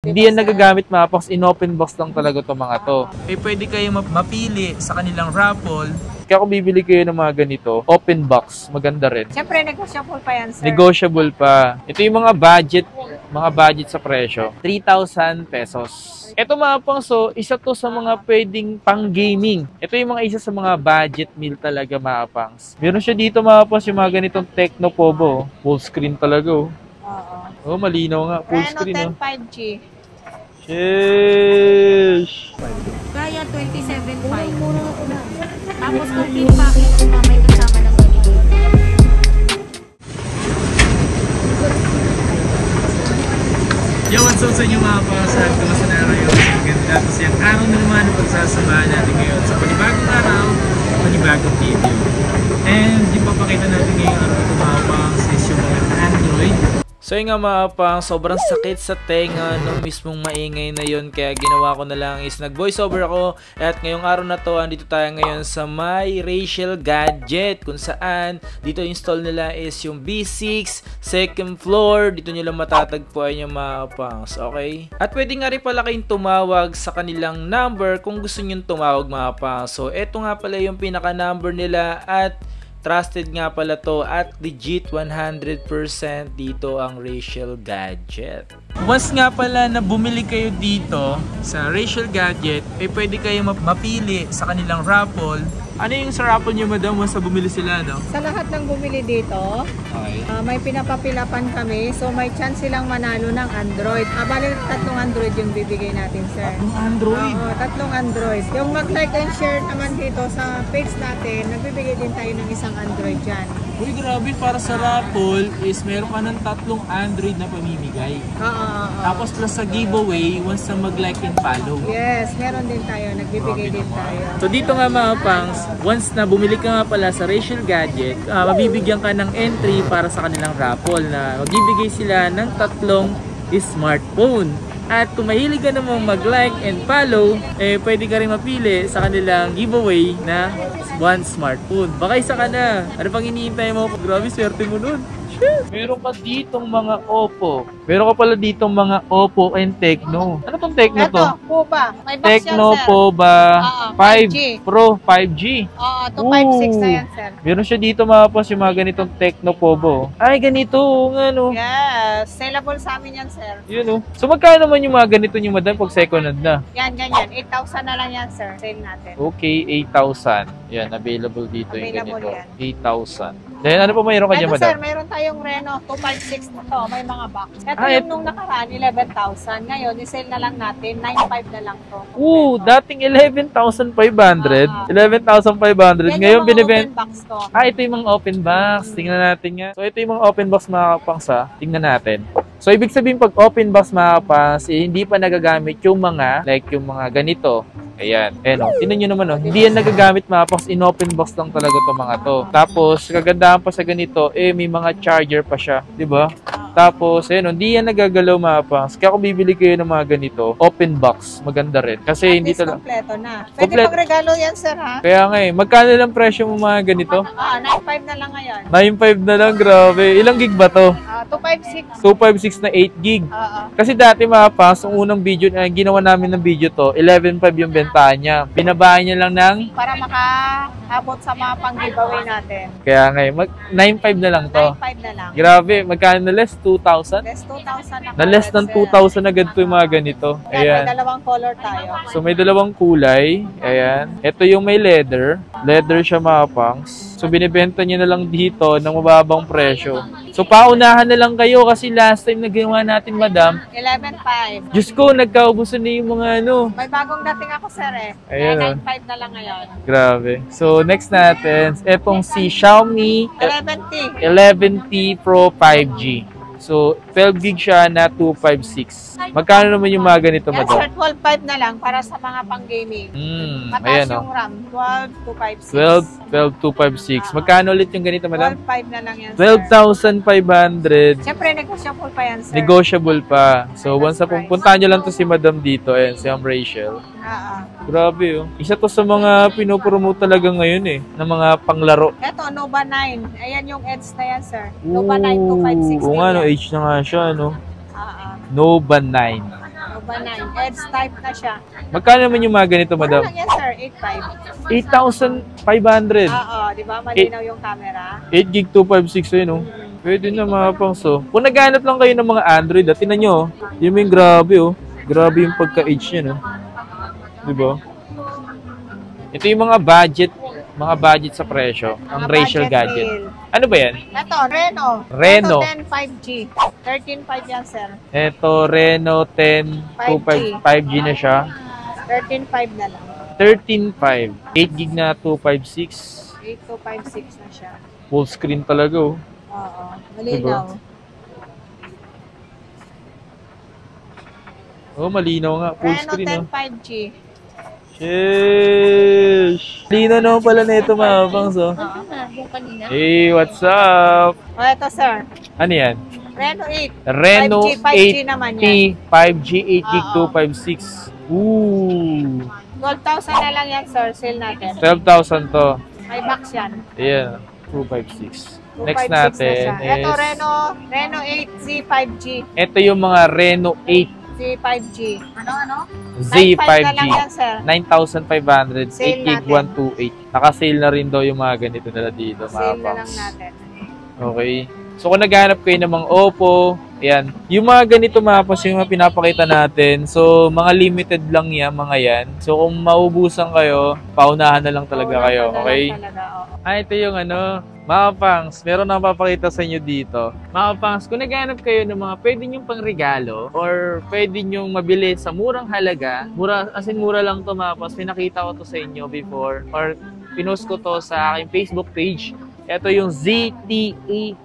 Hindi yan nagagamit mga pangs, in-open box lang talaga to mga to. Eh pwede kayo mapili sa kanilang raffle. Kaya kung bibili kayo ng mga ganito, open box, maganda rin. Siyempre, negotiable pa yan, sir. Negotiable pa. Ito yung mga budget sa presyo. 3,000 pesos. Ito mga pangs, so, isa to sa mga pwedeng pang-gaming. Ito yung mga isa sa mga budget meal talaga mga pangs. Meron siya dito mga pangs, yung mga ganitong Tecno Povo. Full screen talaga oh. Oo. Oh, malinaw nga. Full Reno screen 10 oh. 5G. Sheesh! Kaya 27.5. Tapos complete package pa, may kasama ng ganito. Yo, what's up sa inyo mga pasal? Kamusta na kayo? Tapos yung araw na naman ang pagsasamahan natin ngayon sa panibagong araw, panibagong video. And yung papakita natin ngayong araw ito mga pangs is yung mga Android. So yung nga mga pang, sobrang sakit sa tenga nung mismong maingay na yun. Kaya ginawa ko na lang is nag voiceover ako. At ngayong araw na to, andito tayo ngayon sa My Rachel Gadget. Kung saan, dito install nila is yung B6, second floor. Dito nyo lang matatagpuan yung mga pangs, okay? At pwede nga rin pala kayong tumawag sa kanilang number kung gusto nyo tumawag mga pangs. So eto nga pala yung pinaka number nila at trusted nga pala to at legit 100% dito ang Rachel Gadget. Once nga pala na bumili kayo dito sa Rachel Gadget, eh pwede kayo mapili sa kanilang raffle. Ano yung sa raffle nyo madam once na bumili sila, no? Sa lahat ng bumili dito, Okay. may pinapapilapan kami. So may chance silang manalo ng Android. Bali, 3 Android yung bibigay natin, sir. Tatlong Android? Oo, 3 Android. Yung mag-like and share naman dito sa page natin, nagbibigay din tayo ng isang Android dyan. Uy, grabe, para sa raffle is meron ka ng 3 Android na pamimigay. Oo. Tapos plus sa giveaway, once na mag-like and follow. Yes, meron din tayo. Nagbibigay din tayo. So dito nga mga pangs, once na bumili ka nga pala sa Rachel Gadget, mabibigyan ka ng entry para sa kanilang raffle na magbibigay sila ng 3 smartphone. At kung mahilig ka namang mag-like and follow, eh pwede ka rin mapili sa kanilang giveaway na 1 smartphone. Baka isa ka na. Ano pang iniintay mo? Grabe, swerte mo nun. Meron ka ditong mga Oppo. Meron ka pala ditong mga Oppo and Tecno. Ano tong Tecno to? Ito, Poba. May box Tecno yan, sir. Poba 5 5G. Pro 5G. Oo, 256 na yan, sir. Meron siya dito mga pas yung mga ganitong Tecno Povo. Ay, ganito. Ano? Yes, sellable sa amin yan, sir. Yun oh. So magkano naman yung mga ganito nyo madam pag second hand na? Yan, ganyan. 8,000 na lang yan, sir. Sale natin. Okay, 8,000. Yan, available dito yung Available ganito. 8,000. Then ano pa mayroon ka dyan Ito, madam? sir, meron tayong Reno 256 na to. May mga box. Ito Ah, yung nung nakaraan, 11,000. Ngayon, i-sale na lang natin. 9,500 na lang to. Dating 11,500. 11,500. Yan Ngayon yung mga binibenta. open box to. Ito yung mga open box. Tingnan natin nga. So, ito yung mga open box mga kapangsa. Tingnan natin. So, ibig sabihin pag open box mga kapangsa, hindi pa nagagamit yung mga, like yung mga ganito. Ayan. Ayan o. Tingnan nyo naman o. Hindi yan nagagamit mga kapangsa. In open box lang talaga to mga to. Tapos, kagandahan pa sa ganito, may mga charger pa siya. Diba? Tapos, ayan o. Hindi yan nagagalaw mga kapangsa. Kaya kung bibili kayo ng mga ganito, open box. Maganda rin. Kasi hindi talaga. Kompleto na. Pwede Kompleto. pang regalo yan, sir, ha? Kaya nga magkano lang presyo mo mga ganito? 9,500 na lang ngayon. 9.5 na lang, grabe. Ilang gig ba to? 256. 256 na 8 gig. Oo. Kasi dati mga pas, ang unang video, ginawa namin ng video to, 11.5 yung bentahan niya. Binabahan niya lang ng, Para makaabot sa mga pang-giveaway natin. kaya nga 9.5 na lang to. 9,500 na lang. Grabe, magkano na less? 2,000? Less 2,000 na. Na less ng 2,000 agad to yung mga ganito. Yan, may Ayan. dalawang color tayo. So may dalawang kulay. Ayan. Ito yung may leather. Leather siya mga pangs. So binibenta niyo na lang dito ng mababang presyo. So paunahan na lang kayo kasi last time na ginawa natin madam, 11,500. Diyos ko, nagkaubusan na yung mga ano. May bagong dating ako, sir, eh. Ayan. Kaya 9,500 na lang ngayon. Grabe. So next natin, etong si Xiaomi 11T. 11T Pro 5G. So 12 gig siya na 256. Magkano naman yung mga ganito Yan, madam? sir, 12,500 na lang para sa mga pang-gaming. Ayan Mataas o. yung RAM. 12,256. 12,256. Magkano ulit yung ganito madam? 12,500 na lang yan, sir. 12,500. Siyempre, negotiable pa yan, sir. Negotiable pa. So once na pupuntahan nyo lang to si madam dito, ayan, si Ma'am Rachel. Grabe oh. Isa to sa mga pinopromote talaga ngayon eh, ng mga panglaro. Ito, Nova 9. Ayan yung Edge na yan, sir. Nova 9 256. Oo nga no, age na nga siya no. Ah, Nova 9. Nova 9. Edge type na siya. Magkano naman yung mga ganito, Ano madam? lang yan, sir? 8,500. Oo, di ba? Malinaw yung camera. 8 gig 256 yun, oh. Pwede na mga pangso. Kung naghanap lang kayo ng mga Android, tingnan nyo, yung grabe, oh. Grabe yung pagka-age niya, no? Diba? Ito yung mga budget sa presyo. Ang Mga Rachel budget gadget. meal. Ano ba yan? Ito, Reno. Reno. Ito 10 5G. 13.5 yan, sir. Ito, Reno 10 5G na siya. 13.5 na lang. 13.5. 8 gig na 256. 8256 na siya. Full screen talaga, oh. Oo, malinaw. Oh, malinaw nga. Full Reno screen, 10 oh. 5G. Sheesh! Lino naman pala na ito, mga pangso. Oo, yung kanina. Hey, what's up? O, ito, sir. Ano yan? Reno 8. Reno 5G naman 8T, yan. 5G, 8 gig, Oo. 256. Ooh! 12,000 na lang yan, sir. Sale natin. 12,000 to. May box yan. Ayan, 256. 256 Next na natin siya. Ito, is... Reno 8 Z5G. Ito yung mga Reno 8 Z5G. Ano? Z5G. 9,500 na lang yan, sir. 9,500, 8 Sale gig, natin. 128. Naka-sale na rin daw yung mga ganito nila dito, mga Sale na lang pangs. natin. Okay. So kung naghahanap kayo ng mga Oppo, ayan. Yung mga ganito mga pangs, yung mga pinapakita natin. So mga limited lang yan, mga yan. So kung maubusan kayo, paunahan na lang talaga kayo. Okay? Ito yung ano, mga pangs, meron na papakita sa inyo dito. Mga pangs, kung naghanap kayo ng mga pwede nyong pangregalo or pwede nyong mabili sa murang halaga, as in mura lang to mga pangs, pinakita ko to sa inyo before or pinost ko to sa aking Facebook page. Ito yung ZTE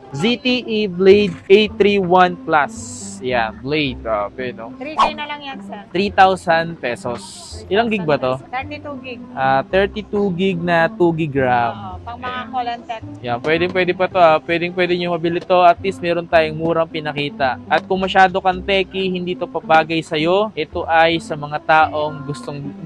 Blade A31 Plus. Yeah, Blade. Grabe, no? 3K na lang yan, sir. 3,000 pesos. Ilang gig ba to? 32 gig. 32 gig na 2 gig RAM. Oo, pang mga call and text. Yeah, pwede pa to. Pwede nyo mabili to. At least meron tayong murang pinakita. At kung masyado kang techie, hindi to papagay sa'yo. Ito ay sa mga taong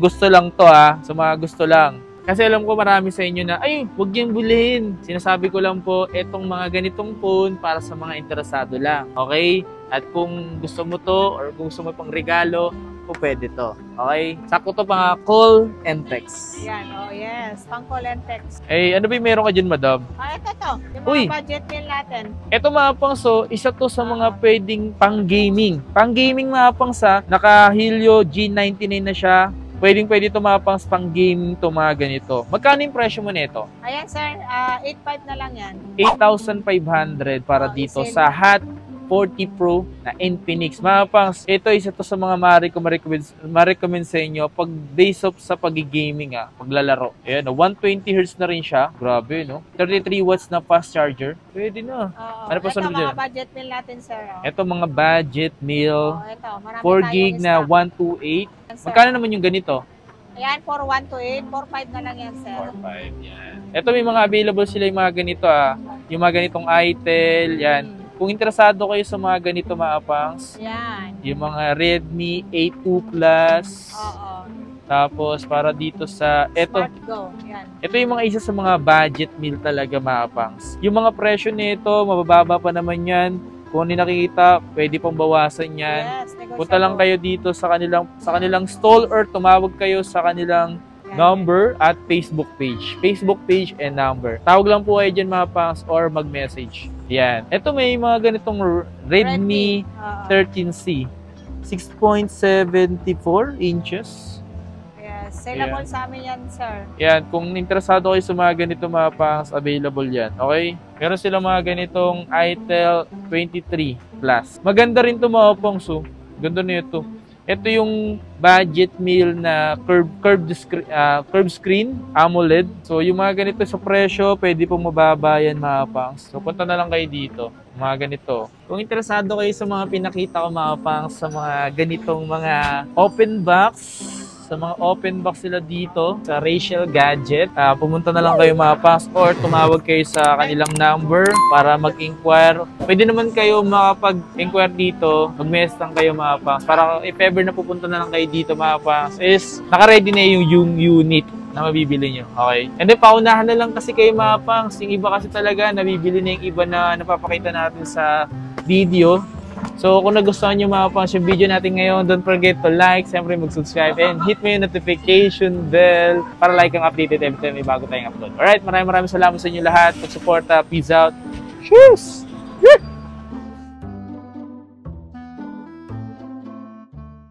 gusto lang to, sa mga gusto lang. Kasi alam ko marami sa inyo na, ay, huwag niyang bilhin. Sinasabi ko lang po, etong mga ganitong phone para sa mga interesado lang. Okay? At kung gusto mo to, or kung gusto mo pang regalo, po pwede to. Okay? Sakto to pang call and text. Yan, oh yes. Pang call and text. Eh, ano ba yung meron ka dyan, madam? Ito to. Yung mga Uy. budget meal natin. Ito mga pangso, isa to sa mga pwedeng pang-gaming. Pang-gaming mga pangsa, naka-Helio G99 na siya. Pwede ito mga pang-gaming to mga ganito. Magkano yung presyo mo nito? Ayan, sir. 8.5 na lang yan. 8,500 para dito sa Hot 40 Pro na Infinix. Mga pangs, ito isa to sa mga ma-recommend sa inyo pag days of sa pag-gaming, paglalaro. Ayan, 120Hz na rin siya. Grabe, no? 33 watts na fast charger. Pwede na. Oo. Ano pa sunod ito, dyan? mga budget meal natin, sir. Ito mga budget meal. Ito, marami 4 gig na 128. Magkano naman yung ganito? Ayan, 4,128. 4,500 na lang yan, sir. 4.5, yan. Ito may mga available sila yung mga ganito, Yung mga ganitong Itel, yan. Kung interesado kayo sa mga ganito mga pangs, Yan. yung mga Redmi A2 Plus, Oo. tapos para dito sa, Smart Go. Yan. ito yung mga isa sa mga budget meal talaga mga pangs. Yung mga presyo nito, mabababa pa naman yan. Kung hindi nakikita, pwede pang bawasan yan. Yes, negotiable. Punta lang kayo dito sa kanilang stall or tumawag kayo sa kanilang number at Facebook page. Facebook page and number. Tawag lang po kayo dyan mga pangs or mag-message. Yan. Ito may mga ganitong Redmi 13C. 6.74 inches. Yes, saleable sa amin yan, sir. Yan. Kung interesado kayo sa mga ganito mga pangs, available yan. Okay? Meron sila mga ganitong Itel 23 Plus. Maganda rin ito mga pangs. Ganda nito. Ito yung budget meal na curved screen AMOLED. So yung mga ganito sa presyo, pwede pong mababa yan mga pangs. So punta na lang kayo dito, mga ganito. Kung interesado kayo sa mga pinakita ko mga pangs, sa mga ganitong mga open box, sa mga open box sila dito sa Rachel Gadget, pumunta na lang kayo mga pangs or tumawag kayo sa kanilang number para mag-inquire. Pwede naman kayo makapag-inquire dito, mag-message lang kayo mga pangs para if ever na pupunta na lang kayo dito mga pangs is naka-ready na yung unit na mabibili nyo. Okay? And then paunahan na lang kasi kayo mga pangs. Yung iba kasi talaga nabibili na yung iba na napapakita natin sa video. So kung nagustuhan nyo mga paps yung video natin ngayon, don't forget to like, siyempre mag-subscribe, and hit mo yung notification bell para like ang updated every time may bago tayong upload. Alright, maraming salamat sa inyo lahat. Pag-suporta, peace out. Cheers!